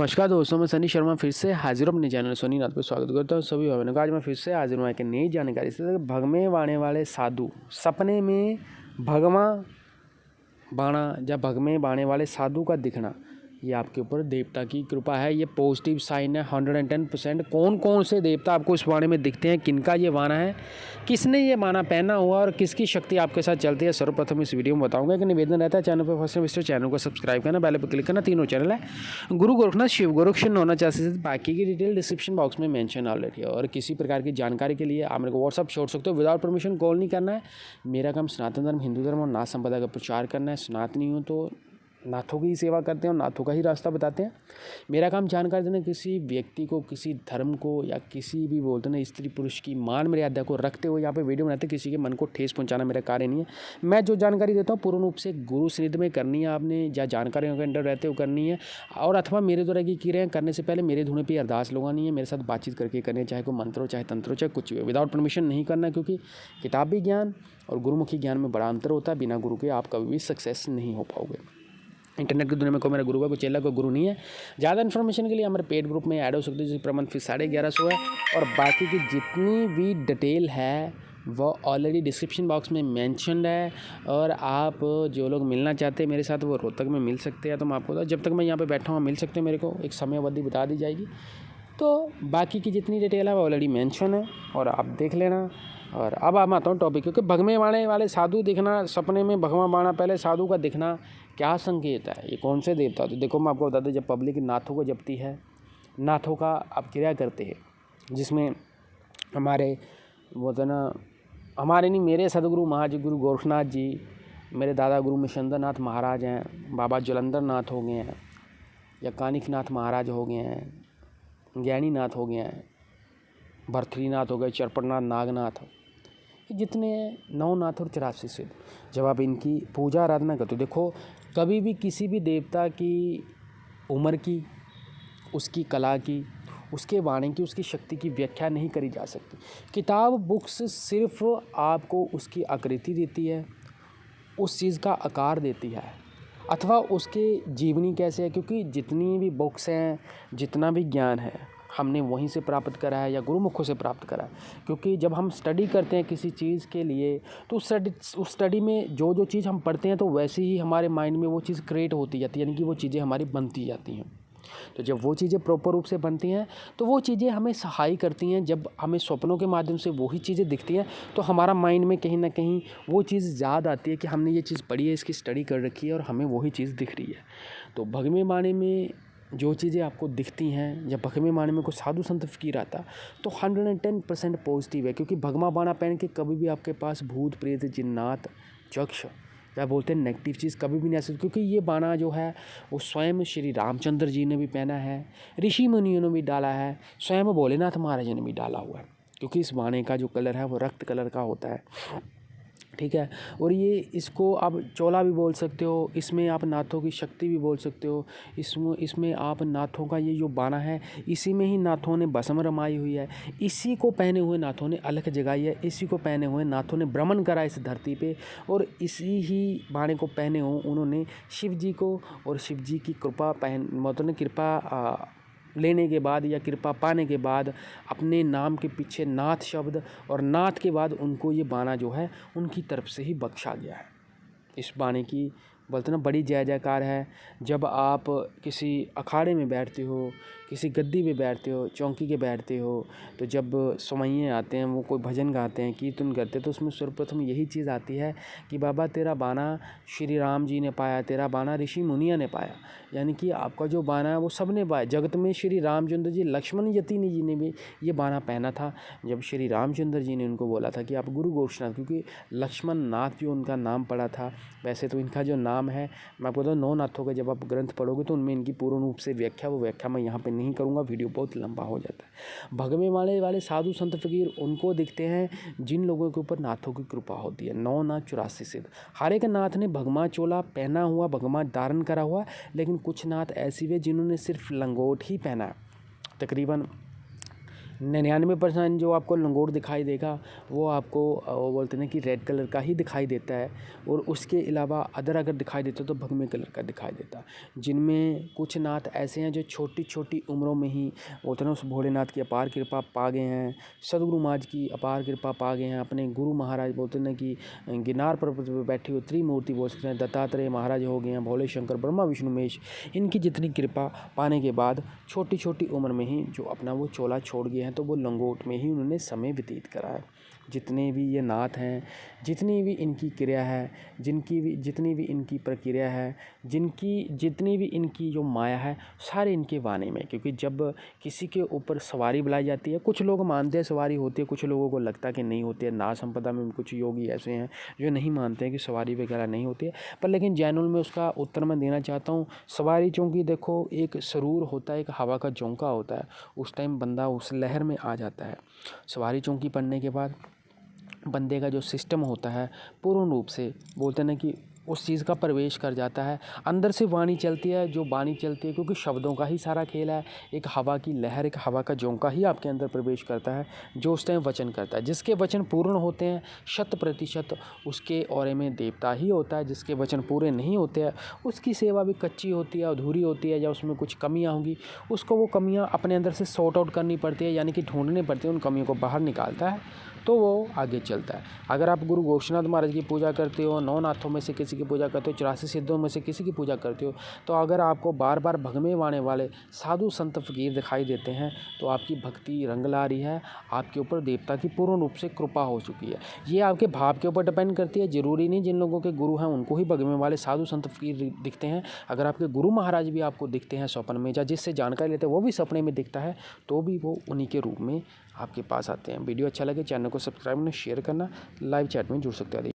नमस्कार दोस्तों, मैं सनी शर्मा फिर से हाजिर हूँ अपने चैनल सोनी नाथ पर स्वागत करता हूँ सभी भाइयों का। आज मैं फिर से हाजिर हूँ एक नई जानकारी से। भगमे बाणे वाले साधु, सपने में भगवा बाणा या भगमे बाणे वाले साधु का दिखना, ये आपके ऊपर देवता की कृपा है। ये पॉजिटिव साइन है 110%। कौन कौन से देवता आपको इस बाणे में दिखते हैं, किनका ये बाणा है, किसने ये बाणा पहना हुआ और किसकी शक्ति आपके साथ चलती है, सर्वप्रथम इस वीडियो में बताऊंगा। कि निवेदन रहता है चैनल पर फर्स्ट टाइम विजिटर चैनल को सब्सक्राइब करना, बेल पर क्लिक करना। तीनों चैनल है गुरु गोरखनाथ शिव गोरक्षण होना चाहिए। बाकी की डिटेल डिस्क्रिप्शन बॉक्स में मेंशन ऑलरेडी है। और किसी प्रकार की जानकारी के लिए आप मेरे को व्हाट्सअप छोड़ सकते हो। विदाउट परमिशन कॉल नहीं करना है। मेरा काम सनातन धर्म, हिंदू धर्म और नाथ संप्रदाय का प्रचार करना है। सनातनी हो तो नाथों की ही सेवा करते हैं और नाथों का ही रास्ता बताते हैं। मेरा काम जानकारी देना, किसी व्यक्ति को, किसी धर्म को या किसी भी बोलते ना स्त्री पुरुष की मान मर्यादा को रखते हुए यहाँ पे वीडियो बनाते, किसी के मन को ठेस पहुँचाना मेरा कार्य नहीं है। मैं जो जानकारी देता हूँ पूर्ण रूप से गुरु सनिध में करनी है आपने, या जानकारियों के अंडर रहते हुए करनी है। और अथवा मेरे द्वारा की क्रियाएं करने से पहले मेरे धुने पर अरदास लगानी है, मेरे साथ बातचीत करके करनी है, चाहे कोई मंत्र हो, चाहे तंत्र हो, चाहे कुछ भी हो। विदाउट परमिशन नहीं करना, क्योंकि किताबी ज्ञान और गुरुमुखी ज्ञान में बड़ा अंतर होता है। बिना गुरु के आप कभी भी सक्सेस नहीं हो पाओगे। इंटरनेट की दुनिया में कोई मेरा गुरु है, कोई चेला, कोई गुरु नहीं है। ज़्यादा इन्फॉर्मेशन के लिए हमारे पेड ग्रुप में ऐड हो सकते हैं, जिसकी प्रमाण फीस 1150 है। और बाकी की जितनी भी डिटेल है वो ऑलरेडी डिस्क्रिप्शन बॉक्स में मेंशनड है। और आप जो लोग मिलना चाहते हैं मेरे साथ, वो रोहतक में मिल सकते हैं। तो मैं आपको जब तक मैं यहाँ पे बैठा हूँ मिल सकते हैं, मेरे को एक समय अवधि बता दी जाएगी। तो बाकी की जितनी डिटेल है वो ऑलरेडी मेंशन है और आप देख लेना। और अब मैं आता हूँ टॉपिक, क्योंकि भगमे बाणे वाले साधु दिखना, सपने में भगवा बाणा पहले साधु का दिखना क्या संकेत है, ये कौन से देवता? तो देखो मैं आपको बता दूँ, जब पब्लिक नाथों को जपती है, नाथों का आप क्रिया करते हैं, जिसमें हमारे वो तो ना हमारे नहीं, मेरे सदगुरु महाराज गुरु गोरखनाथ जी, मेरे दादा गुरु मिशंदर नाथ महाराज हैं, बाबा जलंधर नाथ हो गए हैं, या कानिक नाथ महाराज हो गए हैं, ज्ञानी नाथ हो गए हैं, भरथरीनाथ हो गए, चरपटनाथ, नागनाथ, जितने 9 नाथ और 84 सिद्ध। जब आप इनकी पूजा आराधना करते हो, देखो कभी भी किसी भी देवता की उम्र की, उसकी कला की, उसके वाणी की, उसकी शक्ति की व्याख्या नहीं करी जा सकती। किताब बुक्स सिर्फ आपको उसकी आकृति देती है, उस चीज़ का आकार देती है, अथवा उसके जीवनी कैसे है। क्योंकि जितनी भी बुक्स हैं, जितना भी ज्ञान है, हमने वहीं से प्राप्त करा है या गुरुमुखों से प्राप्त करा है। क्योंकि जब हम स्टडी करते हैं किसी चीज़ के लिए, तो उस स्टडी में जो जो चीज़ हम पढ़ते हैं, तो वैसे ही हमारे माइंड में वो चीज़ क्रिएट होती जाती है, यानी कि वो चीज़ें हमारी बनती जाती हैं। तो जब वो चीज़ें प्रॉपर रूप से बनती हैं, तो वो चीज़ें हमें सहाय करती हैं। जब हमें स्वप्नों के माध्यम से वही चीज़ें दिखती हैं, तो हमारा माइंड में कहीं ना कहीं वो चीज़ याद आती है कि हमने ये चीज़ पढ़ी है, इसकी स्टडी कर रखी है और हमें वही चीज़ दिख रही है। तो भगमे बाणे में जो चीज़ें आपको दिखती हैं, या भगमे बाणे में कोई साधु संत फकीर आता, तो 110% पॉजिटिव है। क्योंकि भगवा बाणा पहन के कभी भी आपके पास भूत प्रेत, जिन्नात, यक्ष या बोलते हैं नेगेटिव चीज़ कभी भी नहीं आ सकती। क्योंकि ये बाणा जो है वो स्वयं श्री रामचंद्र जी ने भी पहना है, ऋषि मुनियों ने भी डाला है, स्वयं भोलेनाथ महाराज ने भी डाला हुआ है। क्योंकि इस बाणे का जो कलर है वो रक्त कलर का होता है, ठीक है। और ये इसको आप चोला भी बोल सकते हो, इसमें आप नाथों की शक्ति भी बोल सकते हो। इसमें आप नाथों का ये जो बाणा है, इसी में ही नाथों ने भस्म रमाई हुई है, इसी को पहने हुए नाथों ने अलख जगाई है, इसी को पहने हुए नाथों ने भ्रमण करा इस धरती पे। और इसी ही बाणे को पहने हो उन्होंने शिव जी को, और शिव जी की कृपा मतलब ने कृपा लेने के बाद या कृपा पाने के बाद अपने नाम के पीछे नाथ शब्द, और नाथ के बाद उनको ये बाणा जो है उनकी तरफ से ही बख्शा गया है। इस बाणे की बोलते ना बड़ी जय जयकार है। जब आप किसी अखाड़े में बैठते हो, किसी गद्दी पे बैठते हो, चौकी के बैठते हो, तो जब समैये आते हैं, वो कोई भजन गाते हैं, कीर्तन करते हैं, तो उसमें सर्वप्रथम यही चीज़ आती है कि बाबा तेरा बाणा श्री राम जी ने पाया, तेरा बाणा ऋषि मुनिया ने पाया। यानी कि आपका जो बाणा है वो सब ने पाया। जगत में श्री रामचंद्र जी, लक्ष्मण यति जी ने भी ये बाणा पहना था। जब श्री रामचंद्र जी ने उनको बोला था कि आप गुरु गोरक्षनाथ, क्योंकि लक्ष्मण नाथ जो उनका नाम पड़ा था, वैसे तो इनका जो नाम है, मैं आपको बताऊँ 9 नाथों के जब आप ग्रंथ पढ़ोगे तो उनमें इनकी पूर्ण रूप से वो व्याख्या मैं यहाँ पे नहीं करूँगा, वीडियो बहुत लंबा हो जाता है। भगवे वाले साधु संत फकीर उनको दिखते हैं जिन लोगों के ऊपर नाथों की कृपा होती है। 9 नाथ 84 सिद्ध। हर एक नाथ ने भगमा चोला पहना हुआ, भगमा धारण करा हुआ, लेकिन कुछ नाथ ऐसी वे जिन्होंने सिर्फ लंगोट ही पहना है। तकरीबन 99% जो आपको लंगोट दिखाई देगा वो आपको वो बोलते हैं कि रेड कलर का ही दिखाई देता है, और उसके अलावा अदर अगर दिखाई देता तो भगवे कलर का दिखाई देता। जिनमें कुछ नाथ ऐसे हैं जो छोटी छोटी उम्रों में ही बोलते हैं उस भोलेनाथ की अपार कृपा पा गए हैं, सदगुरु महाराज की अपार कृपा पा गए हैं। अपने गुरु महाराज बोलते हैं कि गिरनार पर्वत पर बैठी हुई त्रिमूर्ति बोल सकते हैं, दत्तात्रेय महाराज हो गए हैं, भोले शंकर, ब्रह्मा विष्णु महेश, इनकी जितनी कृपा पाने के बाद छोटी छोटी उम्र में ही जो अपना वो चोला छोड़ गए हैं, तो वो लंगोट में ही उन्होंने समय व्यतीत करा है। जितने भी ये नाथ हैं, जितनी भी इनकी क्रिया है, जितनी भी इनकी प्रक्रिया है, जितनी भी इनकी जो माया है, सारे इनके वाणी में। क्योंकि जब किसी के ऊपर सवारी बुलाई जाती है, कुछ लोग मानते हैं सवारी होती है, कुछ लोगों को लगता है कि नहीं होती है। नाथ संप्रदाय में कुछ योगी ऐसे हैं जो नहीं मानते हैं कि सवारी वगैरह नहीं होती है, पर लेकिन जैनों में उसका उत्तर मैं देना चाहता हूँ। सवारी चूँकि देखो एक सरूर होता है, एक हवा का झोंका होता है, उस टाइम बंदा उस लहर में आ जाता है। सवारी चौकी पढ़ने के बाद बंदे का जो सिस्टम होता है पूर्ण रूप से बोलते हैं ना कि उस चीज़ का प्रवेश कर जाता है। अंदर से वाणी चलती है, जो वाणी चलती है क्योंकि शब्दों का ही सारा खेल है। एक हवा की लहर, एक हवा का झोंका ही आपके अंदर प्रवेश करता है, जो उस टाइम वचन करता है। जिसके वचन पूर्ण होते हैं 100% उसके औरे में देवता ही होता है। जिसके वचन पूरे नहीं होते हैं उसकी सेवा भी कच्ची होती है, अधूरी होती है, या उसमें कुछ कमियाँ होंगी, उसको वो कमियाँ अपने अंदर से सॉर्ट आउट करनी पड़ती है, यानी कि ढूंढनी पड़ती है। उन कमियों को बाहर निकालता है तो वो आगे चलता है। अगर आप गुरु गोरक्षनाथ महाराज की पूजा करते हो, 9 नाथों में से किसी की पूजा करते हो, 84 सिद्धों में से किसी की पूजा करते हो, तो अगर आपको बार बार भगमे वाणे वाले साधु संत फकीर दिखाई देते हैं तो आपकी भक्ति रंग ला रही है, आपके ऊपर देवता की पूर्ण रूप से कृपा हो चुकी है। ये आपके भाव के ऊपर डिपेंड करती है। ज़रूरी नहीं जिन लोगों के गुरु हैं उनको ही भगमे वाले साधु संत फकीर दिखते हैं। अगर आपके गुरु महाराज भी आपको दिखते हैं स्वप्न में, या जिससे जानकारी लेते हैं वो भी सपने में दिखता है, तो भी वो उन्हीं के रूप में आपके पास आते हैं। वीडियो अच्छा लगे चैनल को सब्सक्राइब करना, शेयर करना, लाइव चैट में जुड़ सकते हैं।